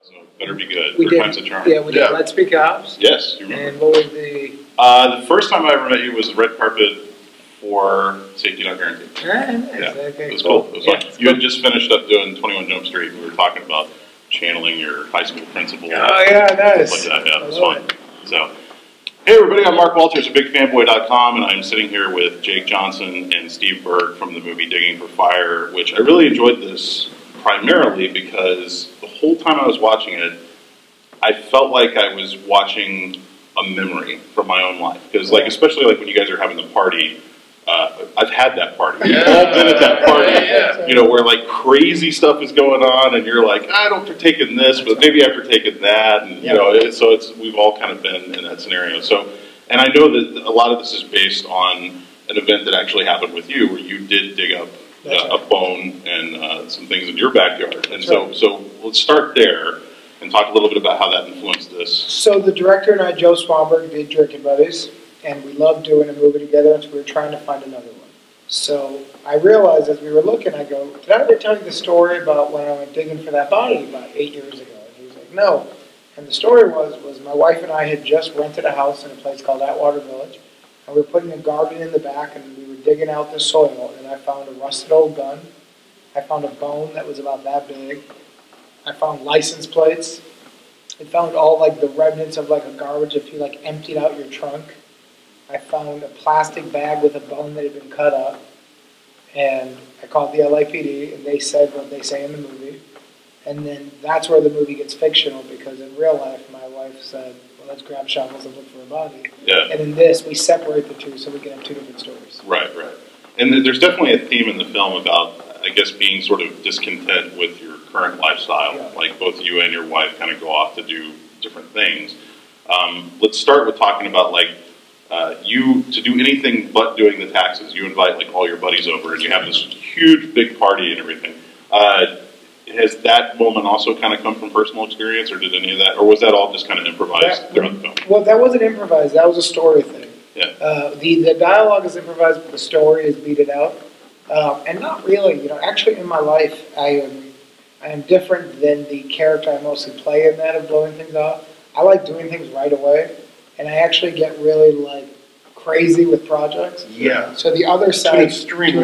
So better be good. We Third did, time's a charm. yeah, we did Let's Be Cops. Yes, you remember. And what was the... The first time I ever met you was the red carpet for Safety Not Guaranteed. Nice. Yeah, Okay, it was cool. cool. It was Yeah, fun. You had just finished up doing 21 Jump Street, and we were talking about channeling your high school principal. Oh, yeah, nice. Like that. Yeah, it was fun. So, hey everybody, I'm Mark Walters of Bigfanboy.com, and I'm sitting here with Jake Johnson and Steve Berg from the movie Digging for Fire, which I really enjoyed this primarily because the whole time I was watching it, I felt like I was watching a memory from my own life. Because, like, especially like when you guys are having the party, I've had that party. We've all been at that party, you know, where like crazy stuff is going on, and you're like, I don't partake in this, but maybe I partake in that, and you know, so we've all kind of been in that scenario. So, and I know that a lot of this is based on an event that actually happened with you, where you did dig up a bone and some things in your backyard, and so let's start there and talk a little bit about how that influenced this. So the director and I, Joe Swanberg, did Drinking Buddies, and we loved doing a movie together, and so we were trying to find another one. So I realized as we were looking, I go, did I ever tell you the story about when I went digging for that body about 8 years ago? And he was like, no. And the story was my wife and I had just rented a house in a place called Atwater Village, and we were putting a garden in the back, and we were digging out the soil, and I found a rusted old gun. I found a bone that was about that big. I found license plates. I found all like the remnants of like a garbage if you like emptied out your trunk. I found a plastic bag with a bone that had been cut up. And I called the LAPD, and they said what they say in the movie. And then that's where the movie gets fictional, because in real life, my wife said, well, let's grab shovels and look for a body. Yeah. And in this, we separate the two so we can have two different stories. Right, right. And there's definitely a theme in the film about, I guess, being sort of discontent with your current lifestyle. Yeah. Like both you and your wife kind of go off to do different things. Let's start with talking about like you to do anything but doing the taxes. You invite like all your buddies over, and you have this huge big party and everything. Has that moment also kind of come from personal experience, or did any of that, or was that all just kind of improvised throughout the film? Well, that wasn't improvised. That was a story thing. Yeah. The dialogue is improvised, but the story is beaten out. And not really, you know. Actually, in my life, I am different than the character I mostly play in that of blowing things off. I like doing things right away, and I actually get really like crazy with projects. Yeah. So the other side to an extreme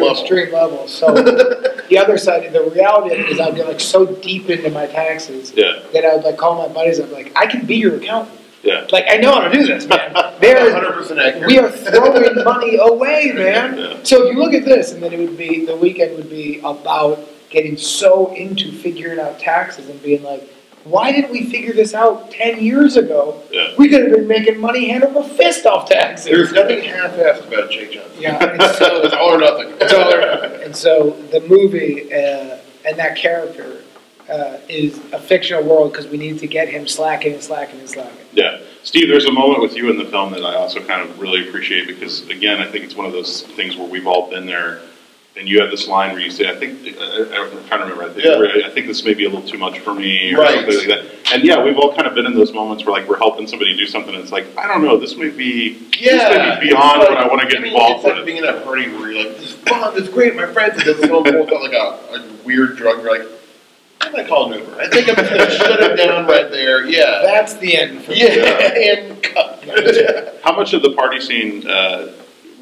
level. So the other side, the reality of it is I'd be like so deep into my taxes that I would like call my buddies. I'd be like, I can be your accountant. Yeah. Like, I know how to do this, man. 100% accurate. We are throwing money away, man. Yeah. So if you look at this, and then it would be, the weekend would be about getting so into figuring out taxes and being like, why didn't we figure this out 10 years ago? Yeah. We could have been making money hand over fist off taxes. There's nothing half-assed about Jake Johnson. Yeah. It's all or nothing. It's all or nothing. And so the movie and that character is a fictional world because we need to get him slacking and slacking and slacking. Yeah. Steve, there's a moment with you in the film that I also kind of really appreciate because, again, I think it's one of those things where we've all been there, and you have this line where you say, I'm trying to remember, I think this may be a little too much for me, or something like that. And yeah, we've all kind of been in those moments where like we're helping somebody do something, and it's like, I don't know, this may be beyond what I want to get involved with. It's like being at a party where you're like, this is fun, this is great, my friends, and then someone pulls out like a weird drug, you're like, I'm going to call an Uber. I think I'm just going to shut it down right there. Yeah. That's the end for me. And cut. How much of the party scene,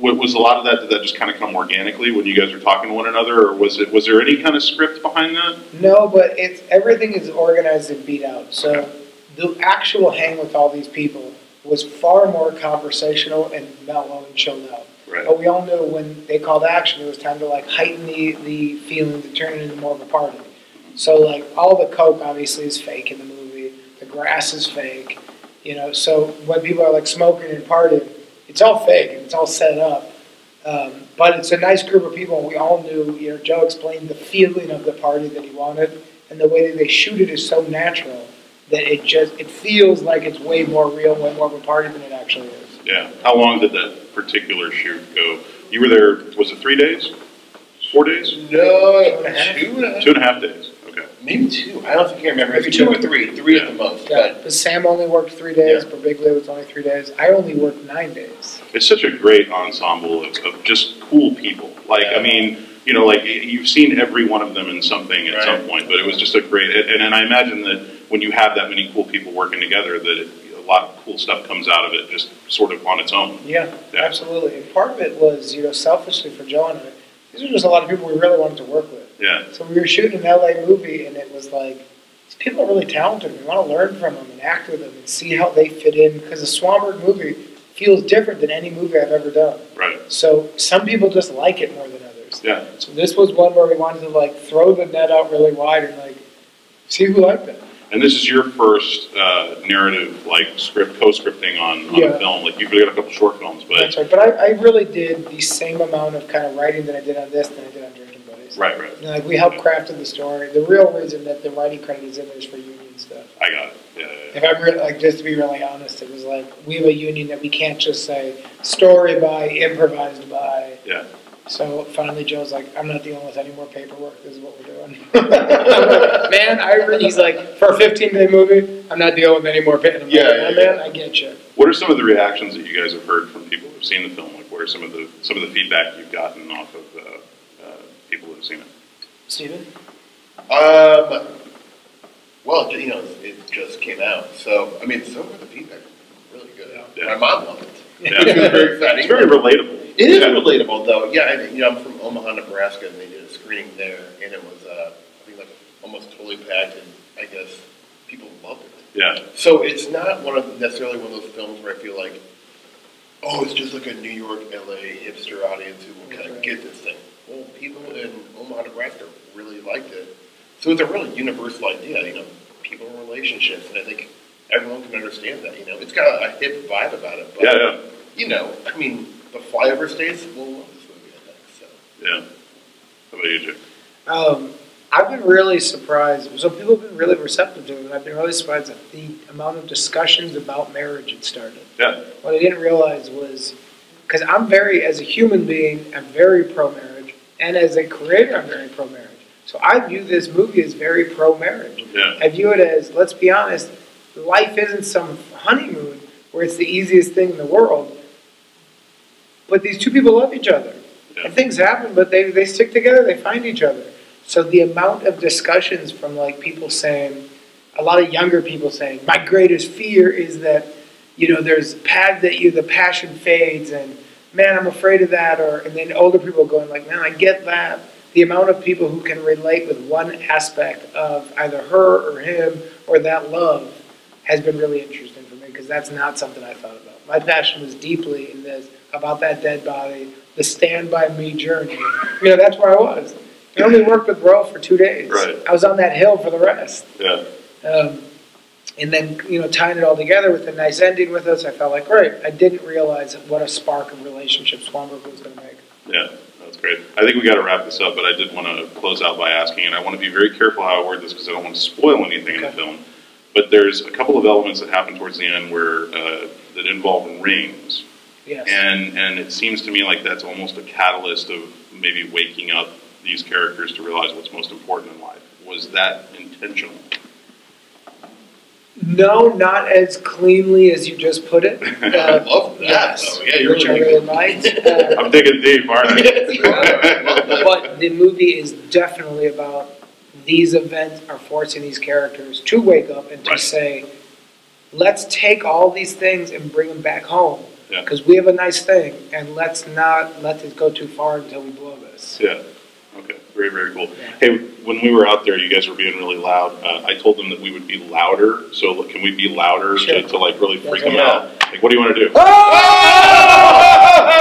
was a lot of that, did that just kind of come organically when you guys were talking to one another, or was there any kind of script behind that? No, but everything is organized and beat out. So the actual hang with all these people was far more conversational and mellow and chilled out. Right. But we all knew when they called action, it was time to like heighten the feeling to turn it into more of a party. So like all the coke obviously is fake in the movie. The grass is fake, you know. So when people are like smoking and partying, it's all fake and it's all set up. But it's a nice group of people, and we all knew. You know, Joe explained the feeling of the party that he wanted, and the way that they shoot it is so natural that it feels like it's way more real, way more of a party than it actually is. Yeah. How long did that particular shoot go? You were there. Was it 3 days? 4 days? No, 2.5 days. Okay. Maybe 2. I don't think I remember. Maybe 2 or 3. 3 at the most. Yeah, but Sam only worked 3 days. But Big was only 3 days. I only worked 9 days. It's such a great ensemble of just cool people. Like, I mean, you know, like you've seen every one of them in something at some point, but it was just a great, and I imagine that when you have that many cool people working together, that a lot of cool stuff comes out of it just sort of on its own. Yeah, absolutely. And part of it was, you know, selfishly for Joe and I, these were just a lot of people we really wanted to work with. Yeah. So we were shooting an LA movie, and it was like, these people are really talented. We want to learn from them and act with them and see how they fit in, because a Swanberg movie feels different than any movie I've ever done. Right. So some people just like it more than others. Yeah. So this was one where we wanted to like throw the net out really wide and like see who liked it. And this is your first narrative, like co-scripting on a film. Like you've got a couple short films, but that's right. But I really did the same amount of kind of writing that I did on this than I did on Drinking Buddies. Right. You know, like we helped crafted the story. The real reason that the writing credit is in there is for union stuff. I got it. Yeah. If I'm really, like, just to be really honest, it was like we have a union that we can't just say story by, improvised by. Yeah. So finally, Joe's like, I'm not dealing with any more paperwork. This is what we're doing. I'm like, man, he's like, for a 15-day movie, I'm not dealing with any more paperwork. Man, I get you. What are some of the reactions that you guys have heard from people who've seen the film? Like, what are some of the feedback you've gotten off of people who have seen it? Steven? Well, you know, it just came out, so I mean, some of the feedback was really good. Yeah. My mom loved it. Yeah. Which was very exciting. It's very relatable. It is relatable, though. Yeah, you know, I'm from Omaha, Nebraska, and they did a screening there, and it was, I think, like almost totally packed, and I guess people loved it. Yeah. So it's not necessarily one of those films where I feel like, oh, it's just like a New York, LA hipster audience who will kind of get this thing. Well, people in Omaha, Nebraska really liked it. So it's a really universal idea, you know, people in relationships, and I think everyone can understand that, you know. It's got a hip vibe about it, but, you know, I mean, the flyover states will love this movie, I think, so. Yeah. How about you, Jake? I've been really surprised. So people have been really receptive to it, and I've been really surprised at the amount of discussions about marriage it started. Yeah. What I didn't realize was, because as a human being, I'm very pro-marriage, and as a creator, I'm very pro-marriage. So I view this movie as very pro-marriage. Yeah. I view it as, let's be honest, life isn't some honeymoon where it's the easiest thing in the world, but these two people love each other. Yeah. And things happen, but they stick together, they find each other. So the amount of discussions from like people saying, a lot of younger people saying, my greatest fear is that, you know, the passion fades, and man, I'm afraid of that. And then older people going like, man, I get that. The amount of people who can relate with one aspect of either her or him or that love has been really interesting for me, because that's not something I thought about. My passion was deeply in this, about that dead body, the Stand By Me journey. You know, that's where I was. I only worked with Ro for 2 days. Right. I was on that hill for the rest. Yeah. And then, you know, tying it all together with a nice ending with us, I felt like, great. I didn't realize what a spark of relationship Swanberg was going to make. Yeah, that's great. I think we got to wrap this up, but I did want to close out by asking, and I want to be very careful how I word this because I don't want to spoil anything in the film. But there's a couple of elements that happen towards the end where that involve rings. Yes. And it seems to me like that's almost a catalyst of maybe waking up these characters to realize what's most important in life. Was that intentional? No, not as cleanly as you just put it. I love that. Yes, Yeah, you're which I really liked. I'm digging deep, aren't I? But the movie is definitely about these events are forcing these characters to wake up and to say, let's take all these things and bring them back home. Because we have a nice thing, and let's not let it go too far until we blow this. Yeah. Okay. Very, very cool. Yeah. Hey, when we were out there, you guys were being really loud. I told them that we would be louder. So look, can we be louder to like really freak them out? Like, what do you want to do? Oh!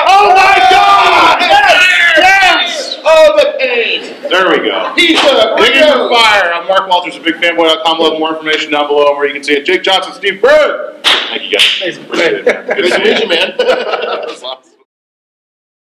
Oh my God! Yes! Oh, the pain! There we go. He's Digging for Fire. I'm Mark Walters of Bigfanboy.com. We'll have more information down below where you can see it. Jake Johnson Steve Berg. Thank you guys. Thanks. Appreciate it. Good to meet you, man.